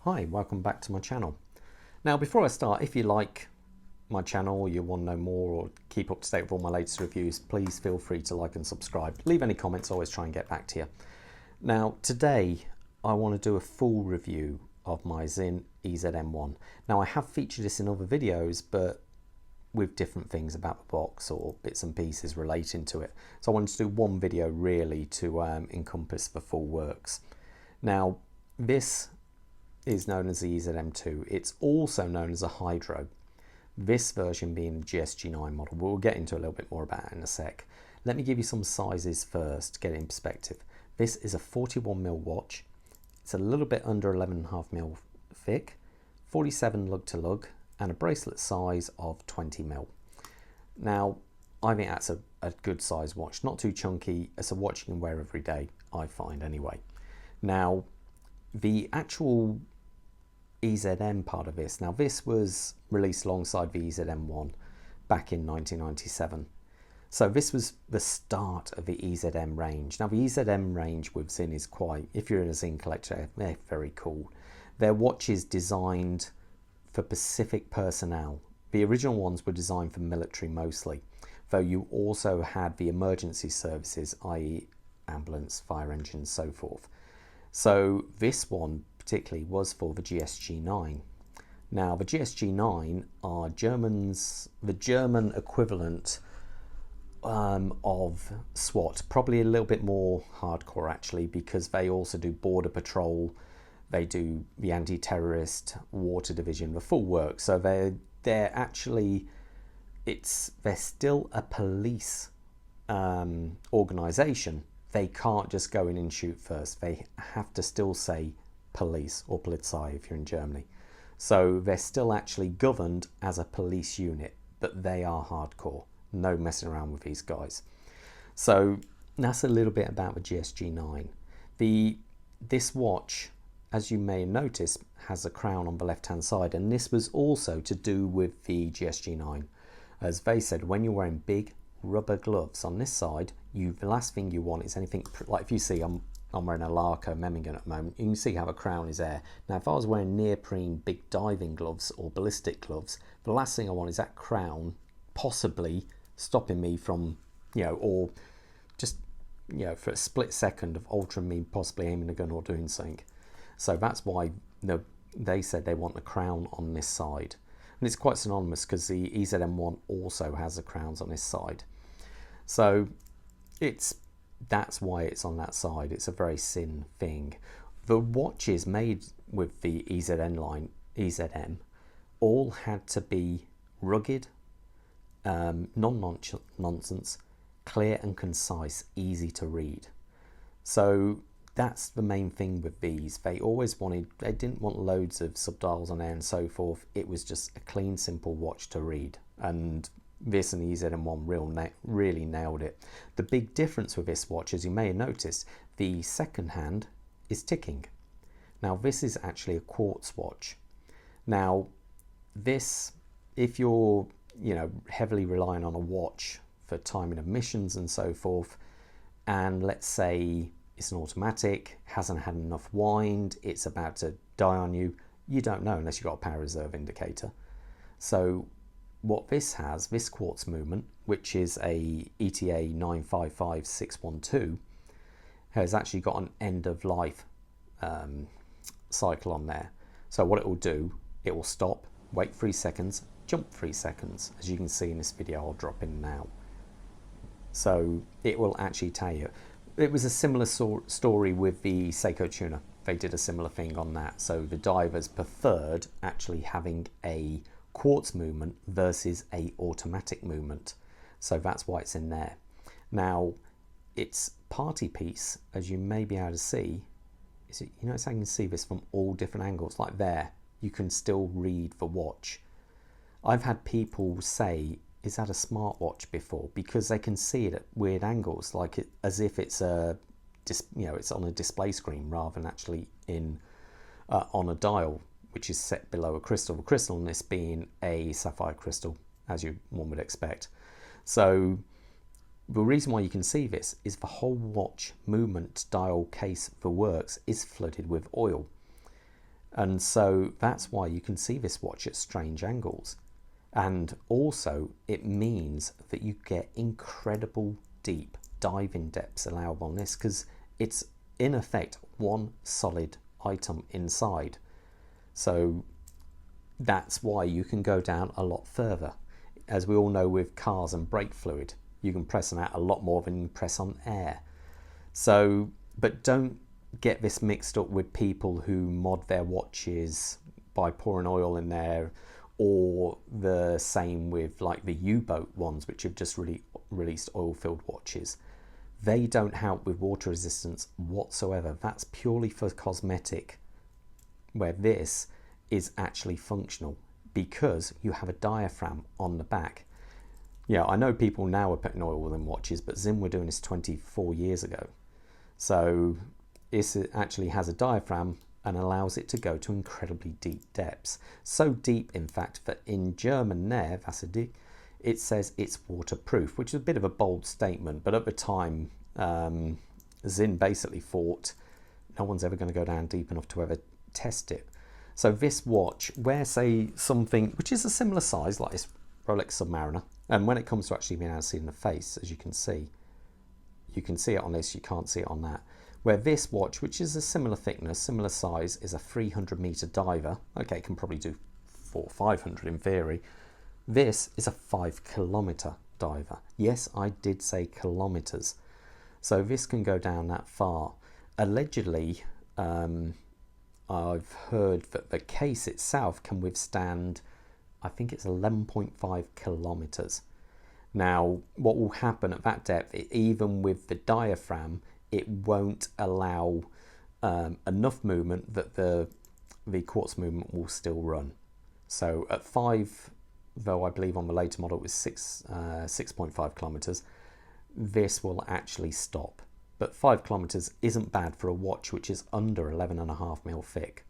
Hi, welcome back to my channel. Now before I start, if you like my channel or you want to know more or keep up to date with all my latest reviews, please feel free to like and subscribe. Leave any comments, I always try and get back to you. Now today I want to do a full review of my Sinn EZM1. Now I have featured this in other videos but with different things about the box or bits and pieces relating to it. So I wanted to do one video really to encompass the full works. Now this is known as the EZM2. It's also known as a Hydro. This version being the GSG9 model. We'll get into a little bit more about it in a sec. Let me give you some sizes first to get it in perspective. This is a 41mm watch. It's a little bit under 11.5mm thick, 47 lug to lug, and a bracelet size of 20mm. Now, I think that's a good size watch. Not too chunky. It's a watch you can wear every day, I find anyway. Now, the actual EZM part of this. Now this was released alongside the EZM1 back in 1997. So this was the start of the EZM range. Now the EZM range with Sinn is quite, if you're a Sinn collector, they're very cool. They're watches designed for Pacific personnel. The original ones were designed for military mostly, though you also had the emergency services, i.e. ambulance, fire engines, so forth. So this one particularly was for the GSG9. Now the GSG9 are the German equivalent of SWAT, probably a little bit more hardcore actually, because they also do border patrol, they do the anti-terrorist, water division, the full work. So they're actually, they're still a police organization. They can't just go in and shoot first. They have to still say police or Polizei if you're in Germany. So they're still actually governed as a police unit, but they are hardcore. No messing around with these guys. So that's a little bit about the GSG9. This watch, as you may notice, has a crown on the left-hand side, and this was also to do with the GSG9. As they said, when you're wearing big rubber gloves on this side, the last thing you want is anything like, if you see I'm wearing a Larco Memmingen at the moment, you can see how the crown is there. Now if I was wearing neoprene big diving gloves or ballistic gloves, the last thing I want is that crown possibly stopping me from, or just, for a split second of altering me possibly aiming a gun or doing something. So that's why they said they want the crown on this side. And it's quite synonymous because the EZM1 also has the crowns on this side. So that's why it's on that side. It's a very Sinn thing. The watches made with the EZM all had to be rugged, non-nonsense, clear and concise, easy to read. So that's the main thing with these. They didn't want loads of subdials on there and so forth. It was just a clean, simple watch to read. And this and the EZM1 really nailed it. The big difference with this watch, as you may have noticed, the second hand is ticking. Now this is actually a quartz watch. Now this, if you're heavily relying on a watch for timing of missions and so forth, and let's say it's an automatic, hasn't had enough wind, it's about to die on you, you don't know unless you've got a power reserve indicator. So what this has, this quartz movement, which is a ETA 955612, has actually got an end of life cycle on there. So what it will do, it will stop, wait 3 seconds, jump 3 seconds, as you can see in this video I'll drop in now. So it will actually tell you. It was a similar story with the Seiko tuner. They did a similar thing on that. So the divers preferred actually having a quartz movement versus a automatic movement. So that's why it's in there. Now its party piece, as you may be able to see, is so I can see this from all different angles. Like there, you can still read the watch. I've had people say, is that a smartwatch before? Because they can see it at weird angles, like as if it's it's on a display screen rather than actually on a dial, which is set below a crystal. The crystal in this being a sapphire crystal, as one would expect. So the reason why you can see this is the whole watch movement dial case for works is flooded with oil. And so that's why you can see this watch at strange angles. And also it means that you get incredible deep diving depths allowable on this, because it's in effect one solid item inside. So that's why you can go down a lot further. As we all know with cars and brake fluid, you can press on that a lot more than you press on air. So, but don't get this mixed up with people who mod their watches by pouring oil in there, or the same with like the U-boat ones, which have just released oil-filled watches. They don't help with water resistance whatsoever. That's purely for cosmetic, where this is actually functional because you have a diaphragm on the back. Yeah, I know people now are putting oil in watches, but Sinn were doing this 24 years ago. So this actually has a diaphragm and allows it to go to incredibly deep depths. So deep, in fact, that in German there, it says it's waterproof, which is a bit of a bold statement, but at the time, Sinn basically thought no one's ever going to go down deep enough to ever test it. So this watch, where say something which is a similar size, like this Rolex Submariner, and when it comes to actually being able to see in the face, as you can see it on this, you can't see it on that. Where this watch, which is a similar thickness, similar size, is a 300-meter diver. Okay, it can probably do 400 or 500 in theory. This is a 5-kilometer diver. Yes, I did say kilometers. So this can go down that far. Allegedly, I've heard that the case itself can withstand, I think it's 11.5 kilometers. Now, what will happen at that depth, even with the diaphragm, it won't allow enough movement that the quartz movement will still run. So at 5, though I believe on the later model it was 6.5 kilometers, this will actually stop. But 5 kilometers isn't bad for a watch which is under 11.5 mil thick.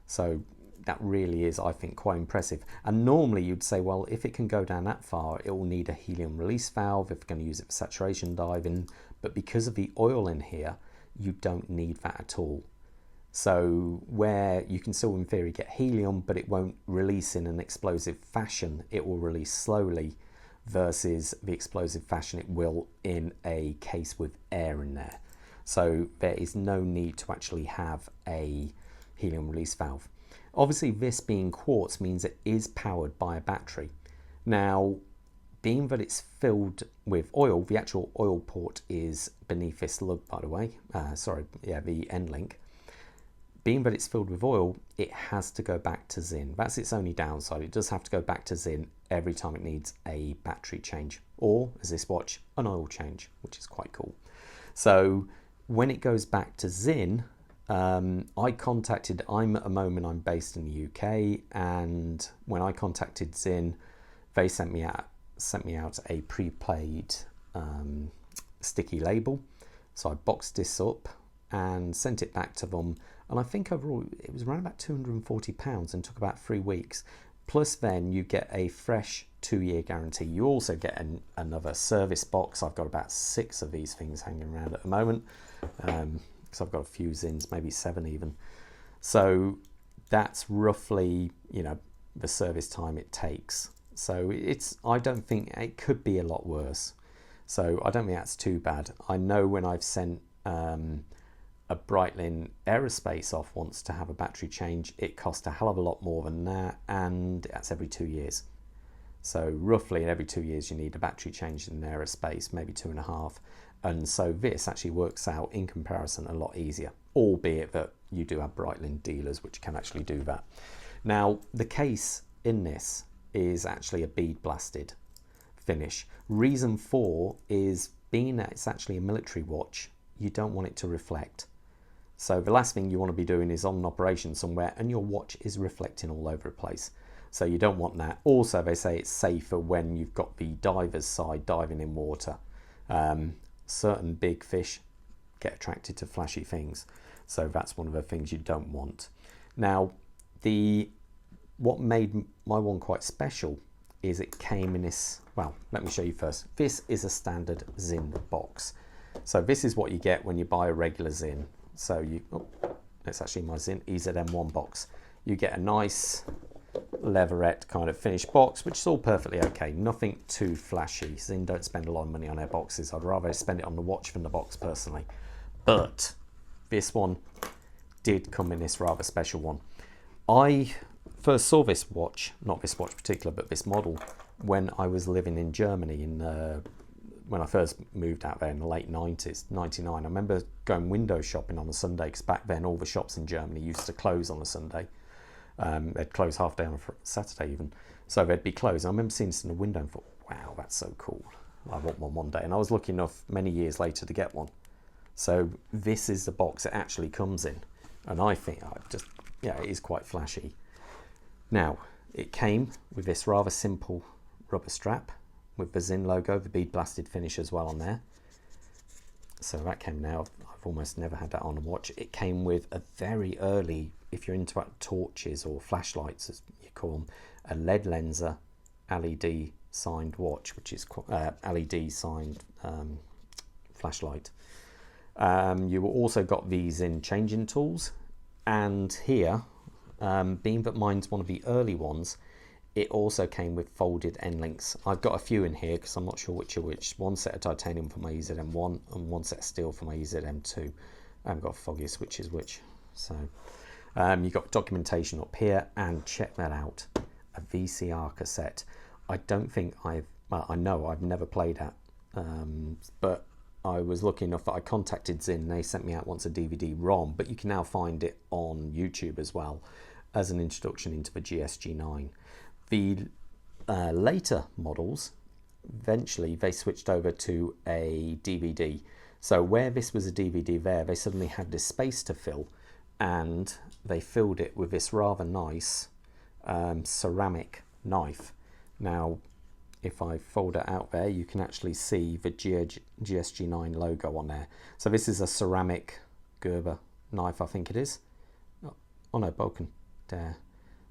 So that really is, I think, quite impressive. And normally you'd say, well, if it can go down that far, it will need a helium release valve if you're going to use it for saturation diving. But because of the oil in here, you don't need that at all. So where you can still in theory get helium, but it won't release in an explosive fashion, it will release slowly, versus the explosive fashion it will in a case with air in there. So there is no need to actually have a helium release valve. Obviously this being quartz means it is powered by a battery. Now, being that it's filled with oil, the actual oil port is beneath this lug, by the way, the end link. Being that it's filled with oil, it has to go back to Sinn. That's its only downside. It does have to go back to Sinn every time it needs a battery change, or, as this watch, an oil change, which is quite cool. So when it goes back to Sinn, I'm at the moment I'm based in the UK, and when I contacted Sinn, they sent me out a pre-played sticky label. So I boxed this up and sent it back to them, and I think overall it was around about £240 and took about 3 weeks. Plus then you get a fresh 2-year guarantee. You also get another service box. I've got about 6 of these things hanging around at the moment, because I've got a few Sinns, maybe 7 even. So that's roughly, the service time it takes. So I don't think it could be a lot worse. So I don't think that's too bad. I know when I've sent a Breitling Aerospace off once to have a battery change, it cost a hell of a lot more than that, and that's every 2 years. So roughly every 2 years you need a battery change in Aerospace, maybe 2.5. And so this actually works out in comparison a lot easier, albeit that you do have Breitling dealers which can actually do that. Now the case in this is actually a bead blasted finish. Reason for is, being that it's actually a military watch, you don't want it to reflect. So the last thing you want to be doing is on an operation somewhere and your watch is reflecting all over the place. So you don't want that. Also, they say it's safer when you've got the diver's side diving in water. Certain big fish get attracted to flashy things. So that's one of the things you don't want. Now, what made my one quite special is it came in this, well, let me show you first. This is a standard Sinn box. So this is what you get when you buy a regular Sinn. So it's actually my Sinn EZM1 box. You get a nice leatherette kind of finished box, which is all perfectly okay. Nothing too flashy. Zinn don't spend a lot of money on their boxes. I'd rather spend it on the watch than the box personally. But this one did come in this rather special one. I first saw this watch, not this watch particular, but this model, when I was living in Germany when I first moved out there in the late 90s, 99. I remember going window shopping on a Sunday, because back then all the shops in Germany used to close on a Sunday. They'd close half day on a Saturday even, so they'd be closed. I remember seeing this in the window and thought, wow, that's so cool. I want one day. And I was lucky enough many years later to get one. So this is the box it actually comes in. And I think, yeah, it is quite flashy. Now, it came with this rather simple rubber strap with the Zinn logo, the bead blasted finish as well on there. So that came now. I've almost never had that on a watch. It came with a very early, if you're into torches or flashlights as you call them, a lead lenser LED signed watch, which is LED signed flashlight. You also got these in changing tools, and here, being that mine's one of the early ones, it also came with folded end links. I've got a few in here because I'm not sure which are which. One set of titanium for my EZM1 and one set of steel for my EZM2. I haven't got a foggiest which is which. So you've got documentation up here, and check that out, a VCR cassette. I don't think I know I've never played that, but I was lucky enough that I contacted Zinn. They sent me out once a DVD-ROM, but you can now find it on YouTube as well as an introduction into the GSG9. The later models, eventually they switched over to a DVD. So where this was a DVD there, they suddenly had this space to fill, and they filled it with this rather nice ceramic knife. Now, if I fold it out there, you can actually see the GSG9 logo on there. So this is a ceramic Gerber knife, I think it is. Oh no, Balkan there.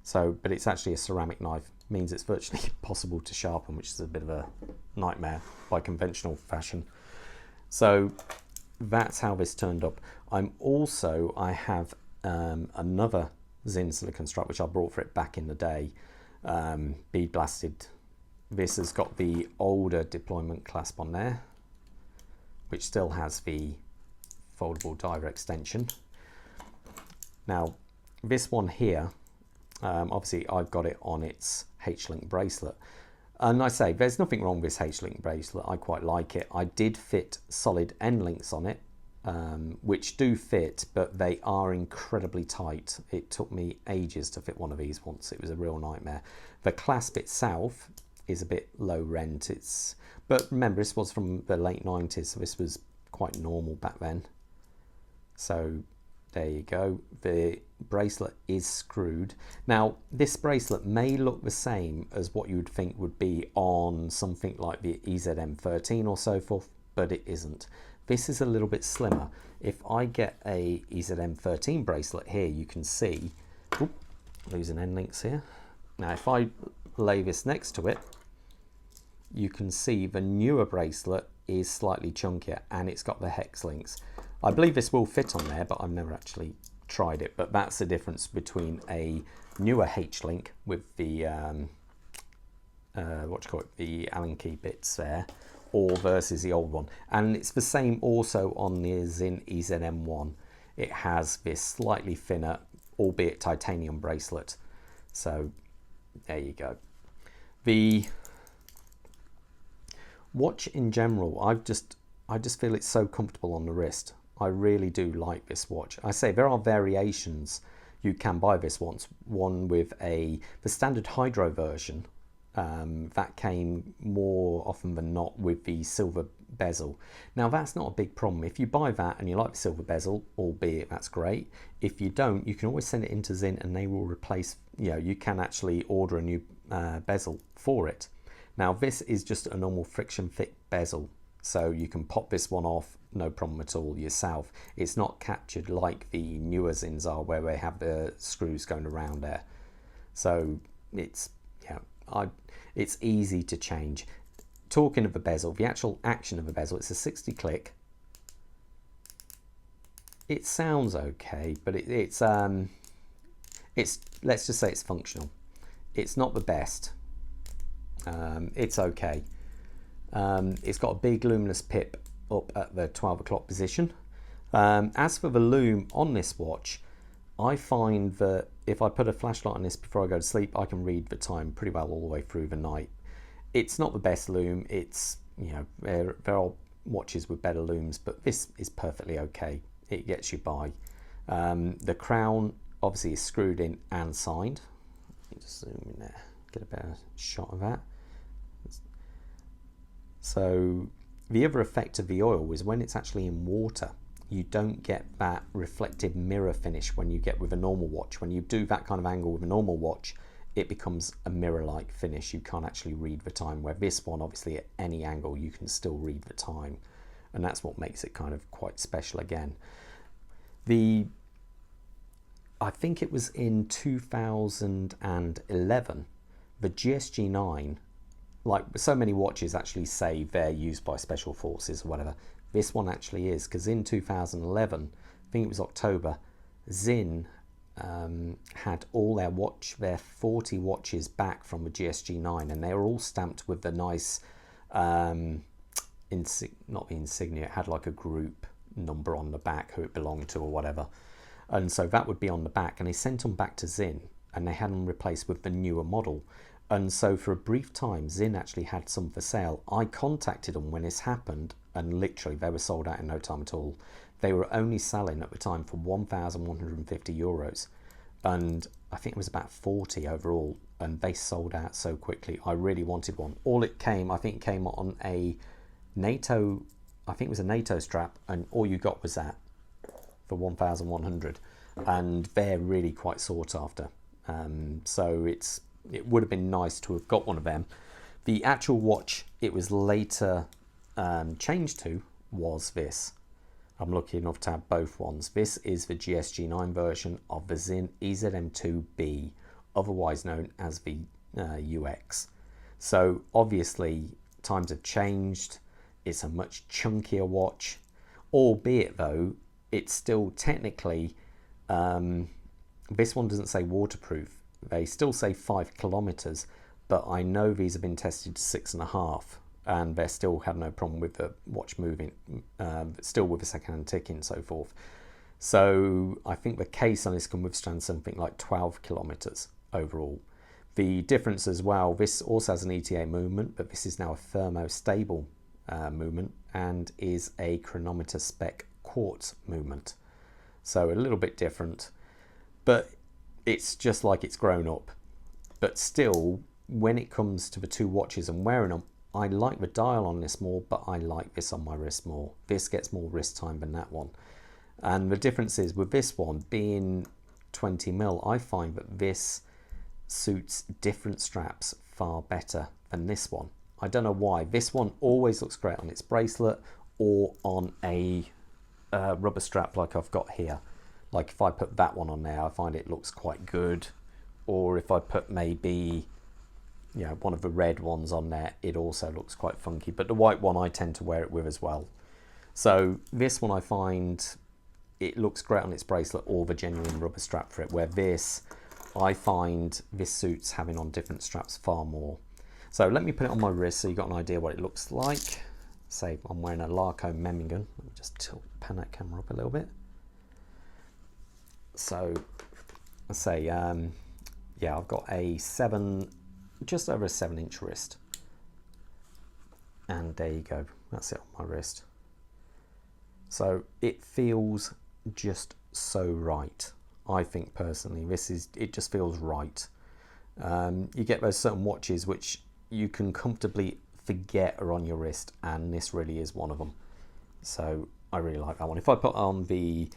So, but it's actually a ceramic knife. Means it's virtually impossible to sharpen, which is a bit of a nightmare by conventional fashion. So that's how this turned up. I have another Zinn silicon strap, which I brought for it back in the day, bead blasted. This has got the older deployment clasp on there, which still has the foldable diver extension. Now, this one here, obviously I've got it on its H-link bracelet. And I say, there's nothing wrong with this H-link bracelet. I quite like it. I did fit solid end links on it, which do fit, but they are incredibly tight. It took me ages to fit one of these once. It was a real nightmare. The clasp itself is a bit low rent. But remember, this was from the late 90s, so this was quite normal back then. So there you go. The bracelet is screwed. Now, this bracelet may look the same as what you would think would be on something like the EZM13 or so forth, but it isn't. This is a little bit slimmer. If I get a EZM13 bracelet here, you can see, losing end links here. Now, if I lay this next to it, you can see the newer bracelet is slightly chunkier, and it's got the hex links. I believe this will fit on there, but I've never actually tried it. But that's the difference between a newer H-link with the the Allen key bits there, or versus the old one. And it's the same also on the Sinn EZM1. It has this slightly thinner, albeit titanium bracelet. So there you go. The watch in general, I just feel it's so comfortable on the wrist. I really do like this watch. I say there are variations. You can buy this one with the standard hydro version that came more often than not with the silver bezel. Now that's not a big problem. If you buy that and you like the silver bezel, albeit that's great. If you don't, you can always send it into Zinn and they will replace, you can actually order a new bezel for it. Now this is just a normal friction fit bezel, so you can pop this one off, no problem at all yourself. It's not captured like the newer Zinns are, where they have the screws going around there. So it's it's easy to change. Talking of the bezel, the actual action of the bezel, it's a 60 click. It sounds okay, but it's let's just say it's functional. It's not the best. It's okay. It's got a big luminous pip up at the 12 o'clock position. As for the lume on this watch, I find that if I put a flashlight on this before I go to sleep, I can read the time pretty well all the way through the night. It's not the best lume. It's, you know, there are watches with better looms, but this is perfectly okay. It gets you by. The crown obviously is screwed in and signed. Let me just zoom in there, get a better shot of that. So the other effect of the oil is when it's actually in water, you don't get that reflective mirror finish when you get with a normal watch. When you do that kind of angle with a normal watch, it becomes a mirror-like finish. You can't actually read the time, where this one, obviously at any angle, you can still read the time. And that's what makes it kind of quite special again. I think it was in 2011, the GSG9, like so many watches actually say they're used by special forces or whatever. This one actually is, because in 2011, I think it was October, Sinn had all their 40 watches back from the GSG9, and they were all stamped with the nice, not the insignia, it had like a group number on the back, who it belonged to or whatever. And so that would be on the back, and they sent them back to Sinn, and they had them replaced with the newer model. And so for a brief time, Sinn actually had some for sale. I contacted them when this happened, and literally they were sold out in no time at all. They were only selling at the time for 1,150 euros. And I think it was about 40 overall, and they sold out so quickly. I really wanted one. I think it came on a NATO, I think it was a NATO strap, and all you got was that for 1,100. And they're really quite sought after. So it would have been nice to have got one of them. The actual watch it was later changed to was this. I'm lucky enough to have both ones. This is the GSG9 version of the Sinn EZM2B, otherwise known as the UX. So obviously times have changed. It's a much chunkier watch, albeit though it's still technically, this one doesn't say waterproof. They still say 5 kilometers, but I know these have been tested to 6.5, and they still have no problem with the watch moving, still with the second-hand ticking and so forth. So I think the case on this can withstand something like 12 kilometers overall. The difference as well, this also has an ETA movement, but this is now a thermostable movement and is a chronometer spec Quartz movement. So a little bit different, but it's just like it's grown up. But still, when it comes to the two watches and wearing them, I like the dial on this more, but I like this on my wrist more. This gets more wrist time than that one. And the difference is with this one being 20mm, I find that this suits different straps far better than this one. I don't know why. This one always looks great on its bracelet or on a rubber strap like I've got here. Like if I put that one on there, I find it looks quite good. Or if I put maybe, you know, one of the red ones on there, it also looks quite funky. But the white one I tend to wear it with as well. So this one I find it looks great on its bracelet or the genuine rubber strap for it, where this, I find this suits having on different straps far more. So let me put it on my wrist so you got an idea what it looks like. Say I'm wearing a Larco Memmingen. Let me just pan that camera up a little bit. So let's say, yeah, I've got a just over a 7-inch wrist. And there you go, that's it on my wrist. So it feels just so right. I think personally, it just feels right. You get those certain watches which you can comfortably forget are on your wrist, and this really is one of them. So I really like that one. If I put on the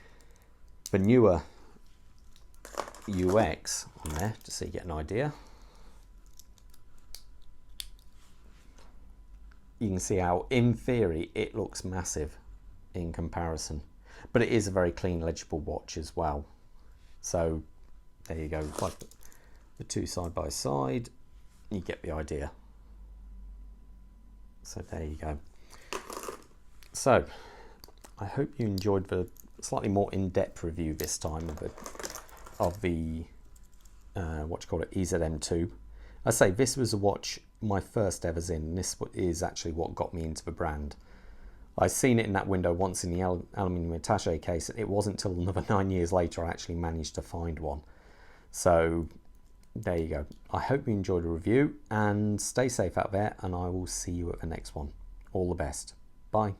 newer UX on there, just so you get an idea, you can see how in theory it looks massive in comparison, but it is a very clean, legible watch as well. So there you go. If I put the two side by side, you get the idea. So there you go. So I hope you enjoyed the slightly more in-depth review this time of the EZM2. I say this was a watch my first ever Sinn, and this is actually what got me into the brand. I seen it in that window once in the aluminium attaché case. It wasn't until another 9 years later I actually managed to find one. So there you go. I hope you enjoyed the review, and stay safe out there, and I will see you at the next one. All the best. Bye.